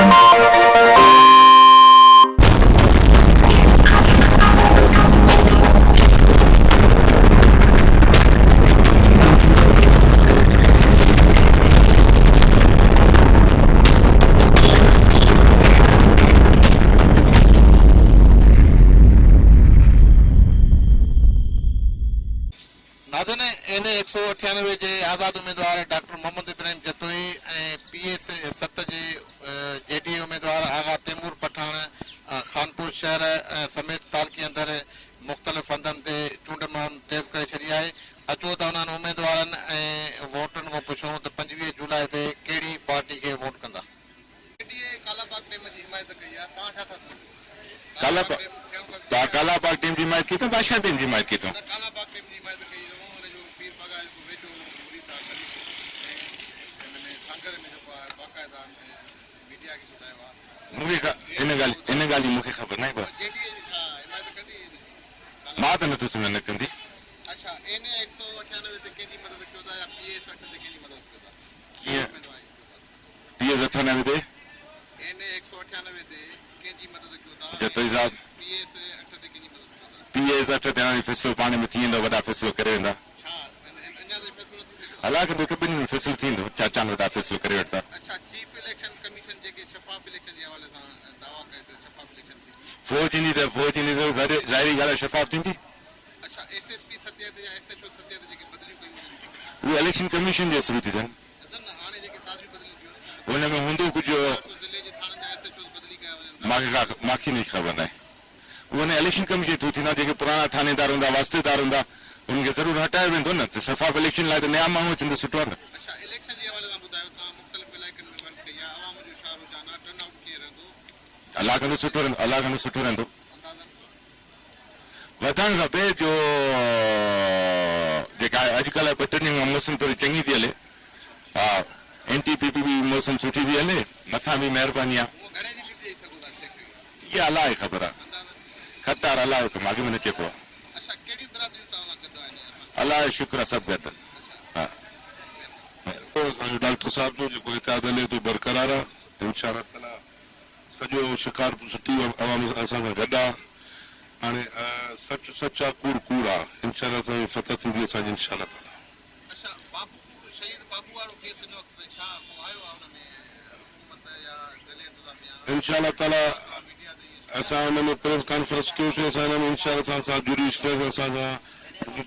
इन जे आज़ाद उम्मीदवार डॉक्टर ابراهيم जतोئي ऐं PS 7 जे JDA उम्मीदवार आगा तैमूर पठाण खानपुर शहर समेत तालकी अंदर मुख़्तलिफ़ हंधनि ते चूंड मुहिम तेज़ करे छॾी आहे। अचो त उन्हनि उम्मीदवारनि ऐं वोटनि खां पुछूं त 25 जुलाई ते कहिड़ी पार्टी खे वोट कंदा। कालाबाग टीम जी हिमायत की तो बादशाह टीम जी हिमायत की तो इन ॻाल्हि जी मूंखे ख़बर न आहे मां त नथो सम्झां न कंदी। कीअं PS 98 ते जतोई साहब PS 8 ते हाणे फ़ैसिलो पाण में थी वेंदो, वॾा फ़ैसिलो करे वेंदा। अलाह कंदो हिकु ॿिनि में फ़ैसिलो थींदो, चाचा वॾा फ़ैसिलो करे वठंदा। फौज ईंदी त ज़ाहिरी ॻाल्हि आहे शफ़ाफ़ थींदी। उहे इलेक्शन कमीशन जे थ्रू थी थियनि, हुन में हूंदो कुझु मूंखे न ख़बर न आहे। उहो हुन इलेक्शन कमीशन थ्रू थींदा, जेके पुराणा थानेदार हूंदा, वास्तेदार हूंदा, उन्हनि खे ज़रूरु हटायो वेंदो न, त शफ़ाफ़ इलेक्शन लाइ त नया माण्हू अचनि त सुठो आहे न। अलाह कंदो सुठो रहंदो, अलाह कंदो सुठो रहंदो। वधणु खपे जो जेका अॼुकल्ह ॿ 3 ॾींहं खां मौसम थोरी चङी थी हले, हा NTPP बि मौसम सुठी थी हले, मथां बि महिरबानी आहे। इहा अलाह खे ख़बर आहे, ख़तार अलाह जो माॻे में न चइबो आहे। अलाह जो शुक्र आहे सभु गॾु। हा डॉक्टर साहब जो जेको इतिहाद हले थो बरक़रार आहे, इंशाअल्लाह ताला सॼो शिकारपुर सुठी आवाम असां सां गॾु आहे। हाणे सच सच आहे, कूड़ कूड़ आहे, इंशाअल्लाह असांजी फतह थींदी असांजी इंशाअल्लाह ताला। इंशाअल्लाह ताला असां हुन में प्रेस कॉन्फ्रेंस कयोसीं, असां हिन में इंशाअल्लाह असां जुडिशल असां सां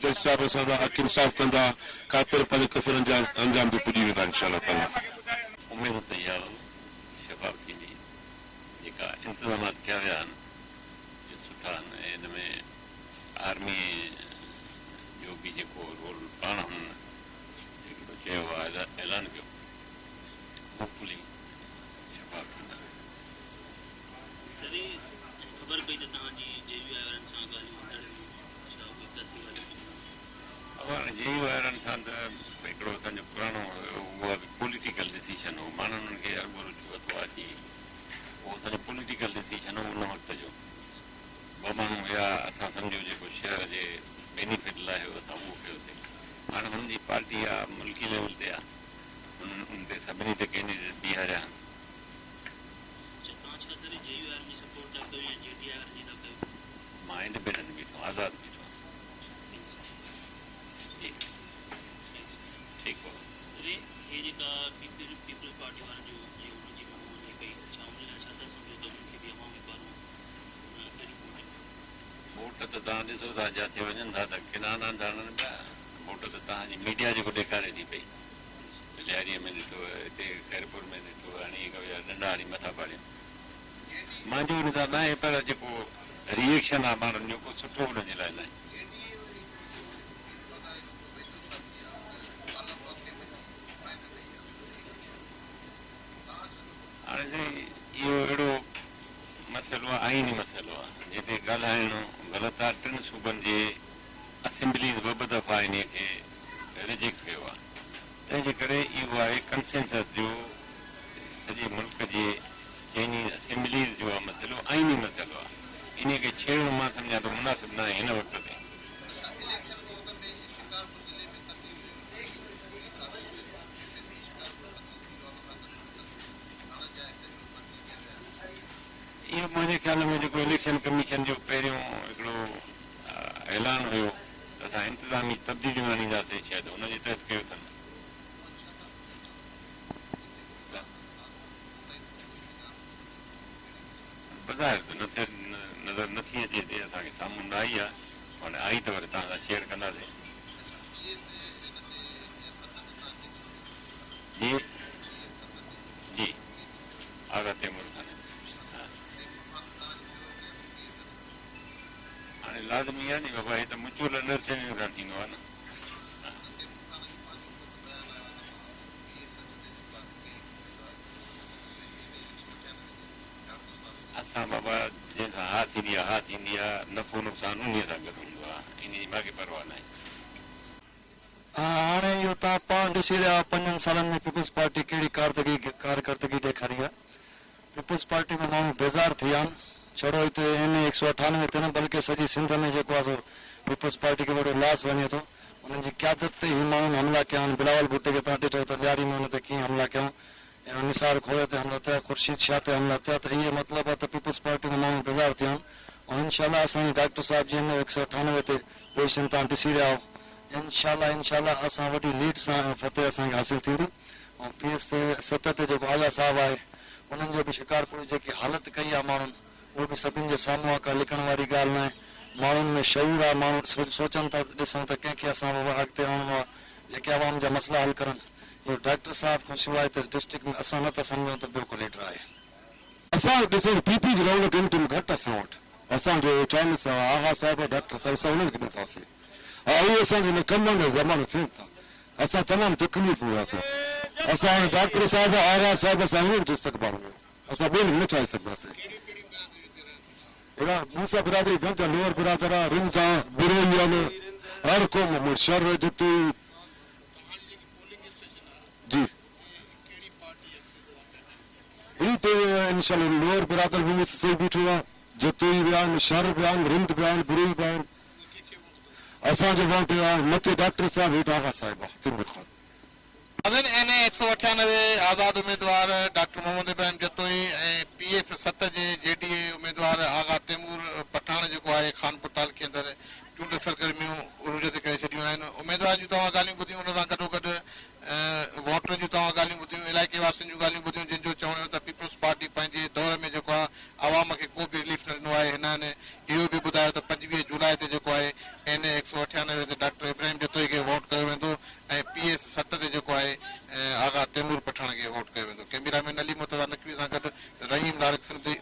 जज साहब असां सां हक़ इंसाफ़ कंदा, ख़ातिर पंहिंजे कफ़रनि जा अंजाम ते पुॼी वेंदा इंशाअल्लाह ताला। उमेद त इहा शफ़ाफ़ थींदी, जेका इंतज़ामात कया विया आहिनि सुठा आहिनि। हिन में आर्मी जो बि जेको रोल पाण हुन जेको चयो आहे ऐलान कयो, होपफुली शफ़ाफ़ थींदा। ख़बर पई त तव्हांजी JUI वारनि सां ॻाल्हियूं JUI वारनि सां त हिकिड़ो असांजो पुराणो उहा बि पॉलिटिकल डिसीजन हो, माना उन्हनि खे अॻु रुजूअ आहे कि उहो असांजो पॉलिटिकल डिसीजन हो। उन वक़्त जो ॿ माण्हू हुया, असां सम्झो जेको शहर जे बेनिफिट लाइ हुयो असां उहो कयोसीं। हाणे हुननि जी पार्टी आहे, मुल्की लेवल ते आहे, उन ते सभिनी ते कैंडिडेट बीहारिया आहिनि। मां इंडिपेंडेंट बीठो, आज़ाद बीठो। ठीकु आहे। वोट त तव्हां ॾिसो था जिथे वञनि था त किनारा था हणनि पिया। वोट त तव्हांजी मीडिया जेको ॾेखारे थी पई, लिहारीअ में ॾिठो, हिते ख़ैरपुर में ॾिठो, हाणे नंढा हाणे मथा पाड़ियूं। मुंहिंजो हुन सां न आहे, पर जेको रिएक्शन आहे माण्हुनि जो को सुठो हुनजे लाइ न आहे। हाणे इहो अहिड़ो मसइलो आहे, आईनी मसइलो आहे, जिते ॻाल्हाइणु ग़लति आहे। 3 सूबनि जे असेंबलीज़ ॿ दफ़ा इन खे रिजेक्ट कयो आहे। तंहिंजे करे इहो आहे कंसेंसस जो सॼे मुल्क जे चइनी असेंबलीज़ जो आहे मसइलो, आईनी मसइलो आहे। इन खे छेड़णु मां सम्झां थो मुनासिबु न आहे हिन वक़्त ते। मुंहिंजे ख़्याल में जेको इलेक्शन कमीशन जो पहिरियों हिकिड़ो ऐलान हुयो त असां इंतिज़ामी तब्दीलियूं आणींदासीं, शायदि हुनजे तहत कयो अथनि। ॿुधायो त नज़र नथी अचे हिते, असांखे साम्हूं न आई आहे, हाणे आई त वरी तव्हां सां शेयर कंदासीं। जी जी आज़ाद तैमूर खान हाणे लाज़मी आहे नी बाबा, हे त मुचूल अंडरस्टैंडिंग सां थींदो आहे न। असां बाबा जंहिंसां हा थींदी आहे नफ़ो नुक़सानु उन सां गॾु हूंदो आहे, इन जी मूंखे परवाह न आहे। हाणे इहो तव्हां पाण ॾिसी रहिया 5 सालनि में पीपल्स पार्टी कहिड़ी कारकर्दगी ॾेखारी आहे। पीपल्स पार्टी में माण्हू बेज़ार थी विया आहिनि, छड़ो हिते MA 198 ते न बल्कि सॼी सिंध में जेको आहे सो पीपल्स पार्टी खे वॾो लॉस वञे थो। उन्हनि जी क़यादत ते ई माण्हुनि हमला कया आहिनि। बिलावल भुट्टे खे तव्हां ॾिठो त ॾियारी में हुन ते कीअं हमला कयूं, निसार खोड़े ते हमला थिया, ख़ुर्शीद शाह ते हमला थिया। त इहे मतिलबु आहे त पीपल्स पार्टी में माण्हू बेज़ार थिया आहिनि। ऐं इनशाला असांजी डॉक्टर साहिब जी MA 198 ते पोजीशन तव्हां ॾिसी रहिया आहियो। इनशाला असां वॾी लीड सां फतेह असांखे हासिल थींदी। ऐं PS 7 ते जेको आज़ाद साहिबु आहे उन्हनि जो बि शिकारपुर जेकी हालत कई आहे माण्हुनि, उहो बि सभिनि जे साम्हूं आहे, का लिखण वारी ॻाल्हि न आहे। माण्हुनि में शऊर आहे, माण्हू सोचनि था, ॾिसूं त कंहिंखे असां अॻिते आणणो आहे, जेके आवाम जा मसइला हल करनि। इहो डॉक्टर साहिब खां सवाइ त डिस्ट्रिक्ट में असां नथा सम्झूं त ॿियो को लीडर आहे। असां ॾिसो PP जी रौनक गिनतियूं घटि असां वटि, असांजो चौमिस आगा साहिब डॉक्टर साहिब असां उन्हनि खे ॾिनोसीं। उहे असांजे हिन कम में ज़मानो थियनि था, असां तमामु तकलीफ़ में हुआसीं। असां डॉक्टर साहिब आगा साहिब असां हिननि जो इस्तक़बाल में असां ॿियनि न चाहे सघंदासीं। अहिड़ा मूसा बिरादरी गंज लोअर बिरादर आहे, रिमजा बिरोई आहिनि, हर क़ौम मुर्शर जतोई जी हिते इंशाल्लाह लोअर बिरादर भी सही बीठो आहे, जतोई बि आहिनि, शर बि आहिनि, रिंद बि आहिनि, बिरोई बि आहिनि। असांजो वोट आहे मथे डॉक्टर साहिब, हेठि आगा साहिब आहे तैमूर खान। NA 198 आज़ाद उम्मीदवार डॉक्टर मोहम्मद इब्राहिम जतोई ऐं PS 7 जे JDA उम्मीदवार आगा तैमूर पठाण जेको आहे खानपुर तालुके अंदरि चूंड सरगर्मियूं उरूज ते करे छॾियूं आहिनि। उम्मीदवारनि जूं तव्हां ॻाल्हियूं ॿुधियूं, हुन सां गॾोगॾु वोटरनि जूं तव्हां ॻाल्हियूं ॿुधियूं, इलाइक़े वासियुनि जूं ॻाल्हियूं ॿुधियूं, जिन जो चवणो हो त पीपल्स पार्टी पंहिंजे दौर में जेको आहे आवाम खे को बि रिलीफ न ॾिनो आहे। हिननि इहो बि ॿुधायो त 25 जुलाई ते जेको आहे NA 198 ते डॉक्टर इब्राहिम जतोई खे वोट कयो वेंदो ऐं PS 7 ते जेको आहे आगा तैमूर पठाण खे वोट कयो वेंदो। कैमरा में नली मुर्तज़ा नकवी सां गॾु रहीम लारिक सिंधी